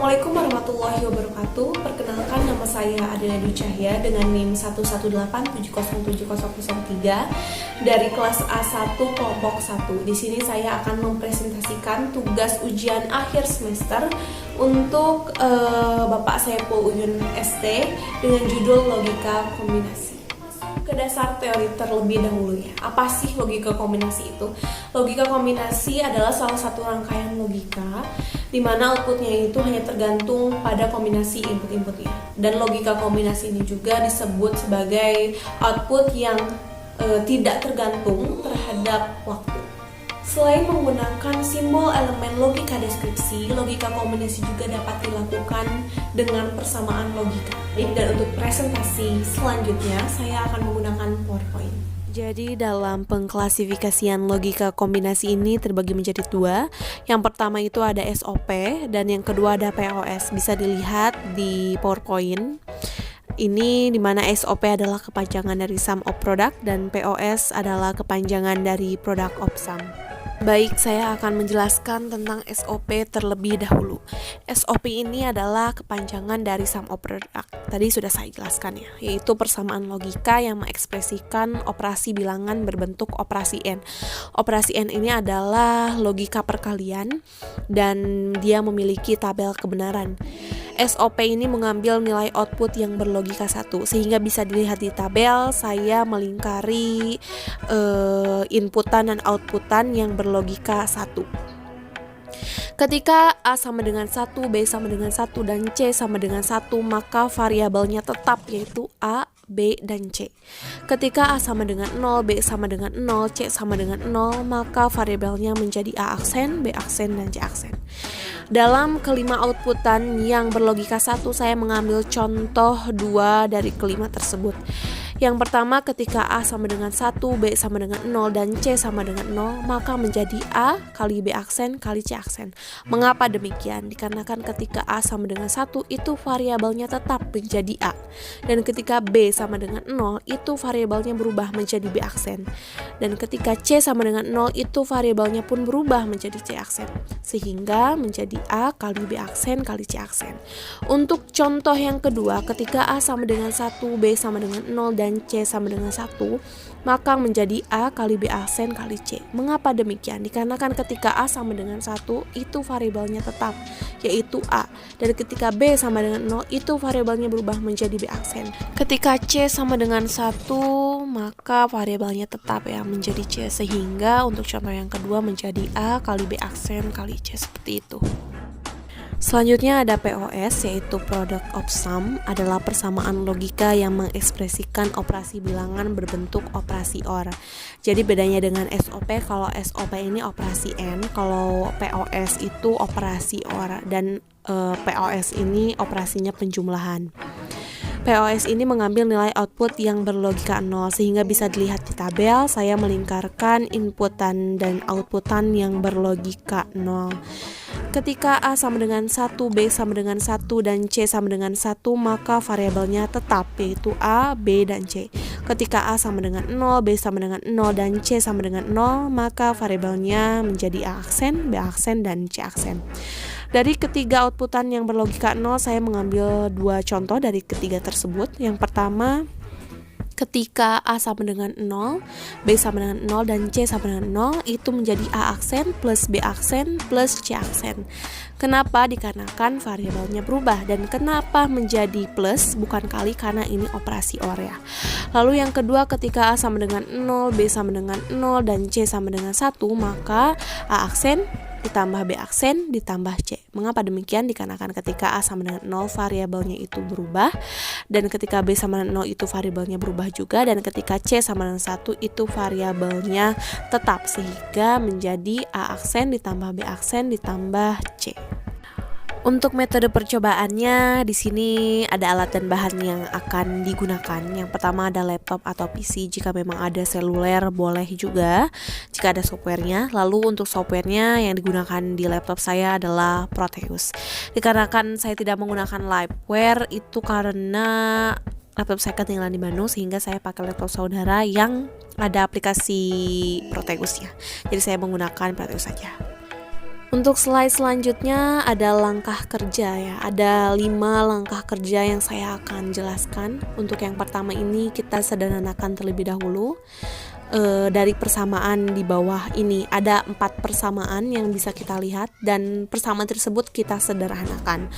Assalamualaikum warahmatullahi wabarakatuh. Perkenalkan, nama saya Adela Dwi Cahya dengan NIM 118707003 dari kelas A1 kelompok 1. Di sini saya akan mempresentasikan tugas ujian akhir semester untuk Bapak Saiful Uyun ST dengan judul logika kombinasi. Ke dasar teori terlebih dahulu ya. Apa sih logika kombinasi itu? Logika kombinasi adalah salah satu rangkaian logika di mana outputnya itu hanya tergantung pada kombinasi input-inputnya. Dan logika kombinasi ini juga disebut sebagai output yang tidak tergantung terhadap waktu. Selain menggunakan simbol elemen logika deskripsi, logika kombinasi juga dapat dilakukan dengan persamaan logika. Dan untuk presentasi selanjutnya, saya akan menggunakan PowerPoint. Jadi dalam pengklasifikasian logika kombinasi ini terbagi menjadi dua. Yang pertama itu ada SOP dan yang kedua ada POS. Bisa dilihat di PowerPoint. Ini dimana SOP adalah kepanjangan dari sum of product dan POS adalah kepanjangan dari product of sum. Baik, saya akan menjelaskan tentang SOP terlebih dahulu. SOP ini adalah kepanjangan dari sum of product. Tadi sudah saya jelaskan ya, yaitu persamaan logika yang mengekspresikan operasi bilangan berbentuk operasi N. Operasi N ini adalah logika perkalian dan dia memiliki tabel kebenaran. SOP ini mengambil nilai output yang berlogika 1, sehingga bisa dilihat di tabel. Saya melingkari inputan dan outputan yang berlogika 1. Ketika A sama dengan 1, B sama dengan 1, dan C sama dengan 1, maka variabelnya tetap, yaitu A, B, dan C. Ketika A sama dengan 0, B sama dengan 0, C sama dengan 0, maka variabelnya menjadi A aksen, B aksen, dan C aksen. Dalam kelima outputan yang berlogika 1, saya mengambil contoh 2 dari kelima tersebut. Yang pertama, ketika A sama dengan 1, B sama dengan 0, dan C sama dengan 0, maka menjadi A kali B aksen kali C aksen. Mengapa demikian? Dikarenakan ketika A sama dengan 1, itu variabelnya tetap menjadi A. Dan ketika B sama dengan 0, itu variabelnya berubah menjadi B aksen. Dan ketika C sama dengan 0, itu variabelnya pun berubah menjadi C aksen. Sehingga menjadi A kali B aksen kali C aksen. Untuk contoh yang kedua, ketika A sama dengan 1, B sama dengan 0, dan C sama dengan 1, maka menjadi A kali B aksen kali C. Mengapa demikian? Dikarenakan ketika A sama dengan 1, itu variabelnya tetap, yaitu A. Dan ketika B sama dengan 0, itu variabelnya berubah menjadi B aksen. Ketika C sama dengan 1, maka variabelnya tetap ya, menjadi C. Sehingga untuk contoh yang kedua menjadi A kali B aksen kali C, seperti itu. Selanjutnya ada POS, yaitu product of sum, adalah persamaan logika yang mengekspresikan operasi bilangan berbentuk operasi OR. Jadi bedanya dengan SOP, kalau SOP ini operasi N, kalau POS itu operasi OR, dan POS ini operasinya penjumlahan. POS ini mengambil nilai output yang berlogika 0, sehingga bisa dilihat di tabel. Saya melingkarkan inputan dan outputan yang berlogika 0. Ketika A sama dengan 1, B sama dengan 1, dan C sama dengan 1, maka variabelnya tetap, yaitu A, B, dan C. Ketika A sama dengan 0, B sama dengan 0, dan C sama dengan 0, maka variabelnya menjadi A aksen, B aksen, dan C aksen. Dari ketiga outputan yang berlogika 0, saya mengambil dua contoh dari ketiga tersebut. Yang pertama, ketika A sama dengan 0, B sama dengan 0, dan C sama dengan 0, itu menjadi A aksen plus B aksen plus C aksen. Kenapa? Dikarenakan variabelnya berubah. Dan kenapa menjadi plus bukan kali? Karena ini operasi OR ya. Lalu yang kedua, ketika A sama dengan 0, B sama dengan 0, dan C sama dengan 1, maka A aksen ditambah B aksen ditambah C. Mengapa demikian? Dikarenakan ketika A sama dengan 0, variabelnya itu berubah, dan ketika B sama dengan 0, itu variabelnya berubah juga, dan ketika C sama dengan 1, itu variabelnya tetap, sehingga menjadi A aksen ditambah B aksen ditambah C. Untuk metode percobaannya, di sini ada alat dan bahan yang akan digunakan. Yang pertama ada laptop atau PC. Jika memang ada seluler boleh juga, jika ada softwarenya. Lalu untuk softwarenya yang digunakan di laptop saya adalah Proteus. Dikarenakan saya tidak menggunakan liveware, itu karena laptop saya ketinggalan di Bandung, sehingga saya pakai laptop saudara yang ada aplikasi Proteusnya. Jadi saya menggunakan Proteus saja. Untuk slide selanjutnya ada langkah kerja ya. Ada 5 langkah kerja yang saya akan jelaskan. Untuk yang pertama ini kita sederhanakan terlebih dahulu. Dari persamaan di bawah ini ada 4 persamaan yang bisa kita lihat, dan persamaan tersebut kita sederhanakan.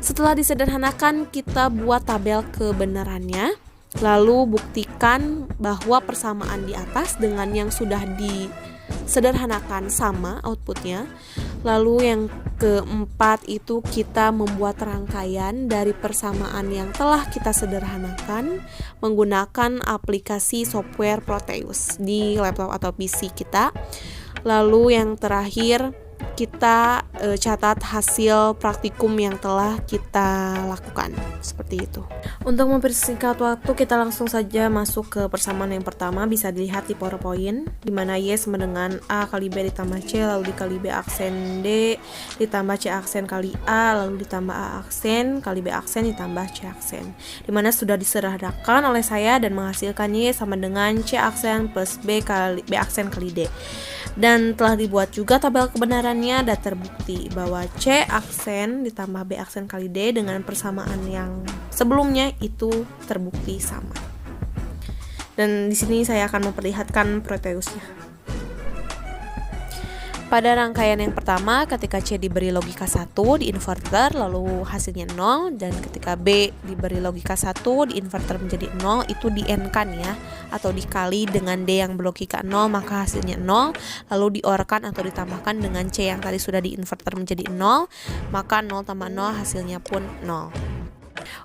Setelah disederhanakan, kita buat tabel kebenarannya, lalu buktikan bahwa persamaan di atas dengan yang sudah disederhanakan sama outputnya. Lalu yang keempat itu kita membuat rangkaian dari persamaan yang telah kita sederhanakan menggunakan aplikasi software Proteus di laptop atau PC kita. Lalu yang terakhir kita catat hasil praktikum yang telah kita lakukan, seperti itu. Untuk mempersingkat waktu, kita langsung saja masuk ke persamaan yang pertama. Bisa dilihat di PowerPoint, di mana Y sama dengan A kali B ditambah C, lalu dikali B aksen D ditambah C aksen kali A, lalu ditambah A aksen kali B aksen ditambah C aksen, di mana sudah disederhanakan oleh saya dan menghasilkan Y sama dengan C aksen plus B aksen kali D. Dan telah dibuat juga tabel kebenarannya dan terbukti bahwa C aksen ditambah B aksen kali D dengan persamaan yang sebelumnya itu terbukti sama. Dan di sini saya akan memperlihatkan Proteusnya. Pada rangkaian yang pertama, ketika C diberi logika 1 di inverter lalu hasilnya 0, dan ketika B diberi logika 1 di inverter menjadi 0, itu di N-kan ya, atau dikali dengan D yang berlogika 0 maka hasilnya 0, lalu diorkan atau ditambahkan dengan C yang tadi sudah di inverter menjadi 0, maka 0 tambah 0 hasilnya pun 0.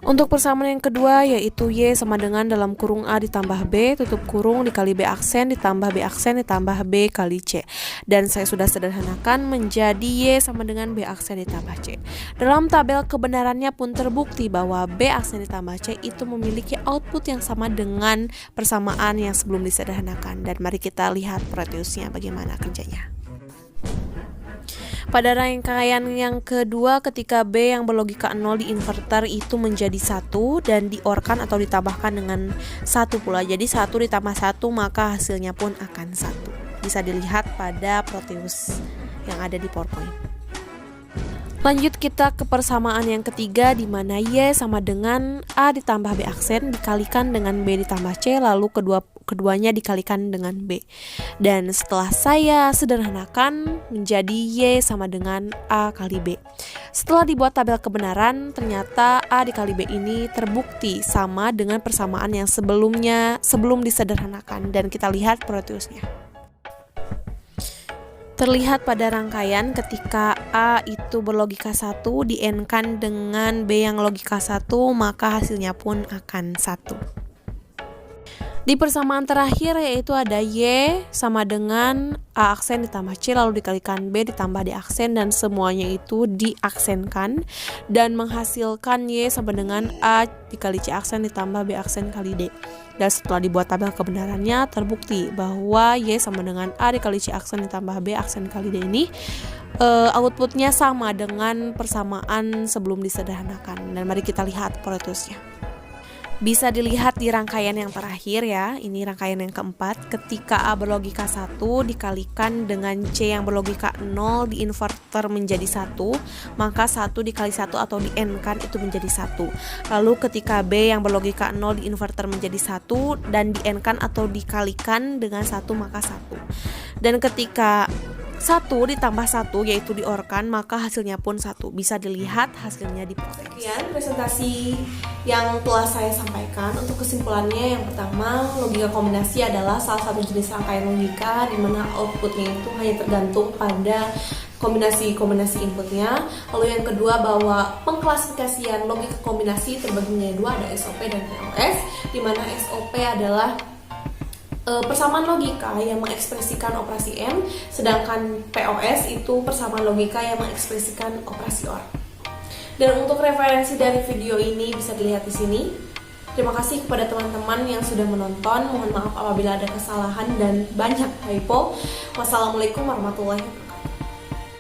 Untuk persamaan yang kedua yaitu Y sama dengan dalam kurung A ditambah B tutup kurung dikali B aksen ditambah B aksen ditambah B kali C, dan saya sudah sederhanakan menjadi Y sama dengan B aksen ditambah C. Dalam tabel kebenarannya pun terbukti bahwa B aksen ditambah C itu memiliki output yang sama dengan persamaan yang sebelum disederhanakan. Dan mari kita lihat Proteusnya bagaimana kerjanya. Pada rangkaian yang kedua, ketika B yang berlogika 0 di inverter itu menjadi 1 dan diorkan atau ditambahkan dengan 1 pula. Jadi 1 ditambah 1 maka hasilnya pun akan 1. Bisa dilihat pada Proteus yang ada di PowerPoint. Lanjut kita ke persamaan yang ketiga, di mana Y sama dengan A ditambah B aksen dikalikan dengan B ditambah C, lalu keduanya dikalikan dengan B. Dan setelah saya sederhanakan menjadi Y sama dengan A kali B. Setelah dibuat tabel kebenaran, ternyata A dikali B ini terbukti sama dengan persamaan yang sebelum disederhanakan, dan kita lihat Proteusnya. Terlihat pada rangkaian ketika A itu berlogika 1 di N-kan dengan B yang logika 1, maka hasilnya pun akan 1. Di persamaan terakhir yaitu ada Y sama dengan A aksen ditambah C lalu dikalikan B ditambah D aksen, dan semuanya itu diaksenkan dan menghasilkan Y sama dengan A dikali C aksen ditambah B aksen kali D. Dan setelah dibuat tabel kebenarannya terbukti bahwa Y sama dengan A dikali C aksen ditambah B aksen kali D ini outputnya sama dengan persamaan sebelum disederhanakan. Dan mari kita lihat Proteusnya. Bisa dilihat di rangkaian yang terakhir ya, ini rangkaian yang keempat. Ketika A berlogika 1 dikalikan dengan C yang berlogika 0 di inverter menjadi 1, maka 1 dikali 1 atau di N-kan itu menjadi 1. Lalu ketika B yang berlogika 0 di inverter menjadi 1 dan di N-kan atau dikalikan dengan 1 maka 1. Dan ketika 1 ditambah 1 yaitu diorkan maka hasilnya pun 1. Bisa dilihat hasilnya di Proteus. Sekian presentasi yang telah saya sampaikan. Untuk kesimpulannya, yang pertama, logika kombinasi adalah salah satu jenis rangkaian logika di mana outputnya itu hanya tergantung pada kombinasi inputnya. Lalu yang kedua, bahwa pengklasifikasian logika kombinasi terbagi menjadi dua, ada SOP dan POS, di mana SOP adalah persamaan logika yang mengekspresikan operasi M, sedangkan POS itu persamaan logika yang mengekspresikan operasi OR. Dan untuk referensi dari video ini bisa dilihat di sini. Terima kasih kepada teman-teman yang sudah menonton. Mohon maaf apabila ada kesalahan dan banyak typo. Wassalamualaikum warahmatullahi wabarakatuh.